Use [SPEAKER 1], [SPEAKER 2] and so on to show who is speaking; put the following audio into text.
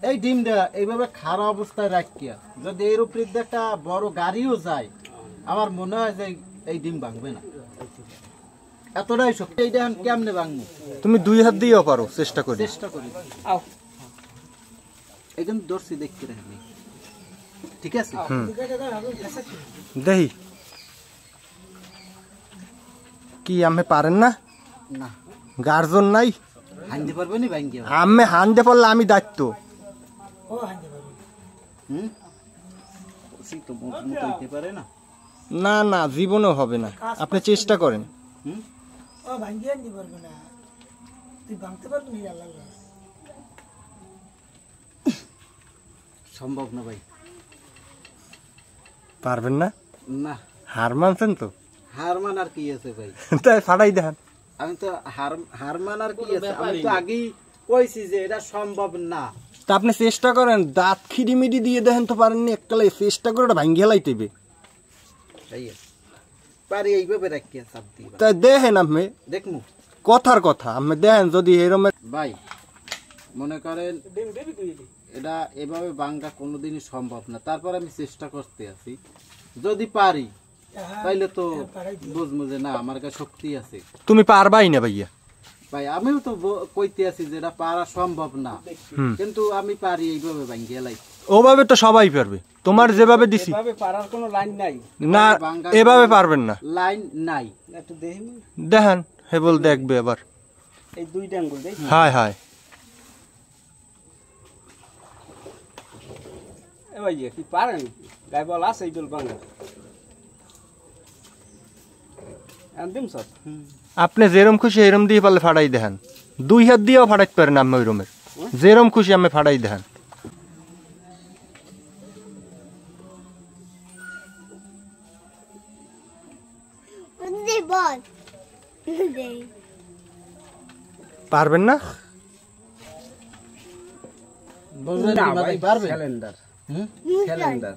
[SPEAKER 1] এই ডিমটা এইভাবে খারাপ অবস্থায় রাখিয়া যদি এর উপরে একটা বড় গাড়িও যায় আমার মনে হয় যে এই ডিম ভাঙবে না, এতটাই শক্তি। এইটা কেমনে ভাঙবো?
[SPEAKER 2] তুমি 2 হাত দিয়েও পারো, চেষ্টা করি।
[SPEAKER 1] এই কিন্তু দর্শি দেখতে রাখবি, ঠিক আছে?
[SPEAKER 2] দেখি কি আমি পারেন না?
[SPEAKER 1] না
[SPEAKER 2] গার্জন নাই,
[SPEAKER 1] হানতে পারবে না ভাঙিয়ে।
[SPEAKER 2] আমি হানতে পারলে আমি দায়িত্ব।
[SPEAKER 1] পারে না,
[SPEAKER 2] না না, জীবনেও হবে না, আপনি চেষ্টা করেন।
[SPEAKER 1] সম্ভব না ভাই,
[SPEAKER 2] পারবেন না?
[SPEAKER 1] না।
[SPEAKER 2] হার মানছেন তো?
[SPEAKER 1] হার মান আর কি আছে ভাই?
[SPEAKER 2] তাই ফাটাই দেন।
[SPEAKER 1] আমি তো হার মান আর কি আছে? আমি তো আগেই কইছি যে এটা সম্ভব না।
[SPEAKER 2] তা আপনি চেষ্টা করেন, দাঁত খিড়িমিড়ি দিয়ে দেখেন তো পারেননি, এককালে চেষ্টা করে ওটা ভাঙ্গিয়ে লাইতেবে।
[SPEAKER 1] পারি এইভাবে রাখিয়া চাপ দিই।
[SPEAKER 2] তাই দেখেন আপনি,
[SPEAKER 1] দেখমু
[SPEAKER 2] কথার কথা আপনি দেখেন যদি এরকম।
[SPEAKER 1] ভাই মনে করেন এটা এভাবে ভাঙ্গা কোনোদিনই সম্ভব না, তারপর আমি চেষ্টা করতে আছি। যদি পারি তাইলে তো বুঝবো যে না আমার কাছে শক্তি আছে।
[SPEAKER 2] তুমি পারবাই না ভাইয়া।
[SPEAKER 1] ভাই আমিও তো কইতে আছি যে এটা পারা সম্ভব না, কিন্তু আমি পারি এইভাবে ভাঙ্গিয়ে লাই।
[SPEAKER 2] ওভাবে তো সবাই পারবে, তোমার যেভাবে দিছি
[SPEAKER 1] পারার কোনো লাইন নাই
[SPEAKER 2] না, এভাবে পারবেন না,
[SPEAKER 1] লাইন নাই।
[SPEAKER 2] একটু দেখেন হেবল দেখবে এবার
[SPEAKER 1] এই দুইটা আঙ্গুল দেখ।
[SPEAKER 2] হায় হায়,
[SPEAKER 1] এ ভাই কি পারেন? গায় বল আছে এইদল ভাঙ্গা একদম সব।
[SPEAKER 2] আপনি যেরম খুশি এরম দিয়ে পারলে ফাটাই দেখান, 2 হাত দিয়েও ফাটাইতে পারেন আমি ওই রুমের, যেরম খুশি আমি ফাটাই দেখান। পারবেন না?
[SPEAKER 1] ক্যালেন্ডার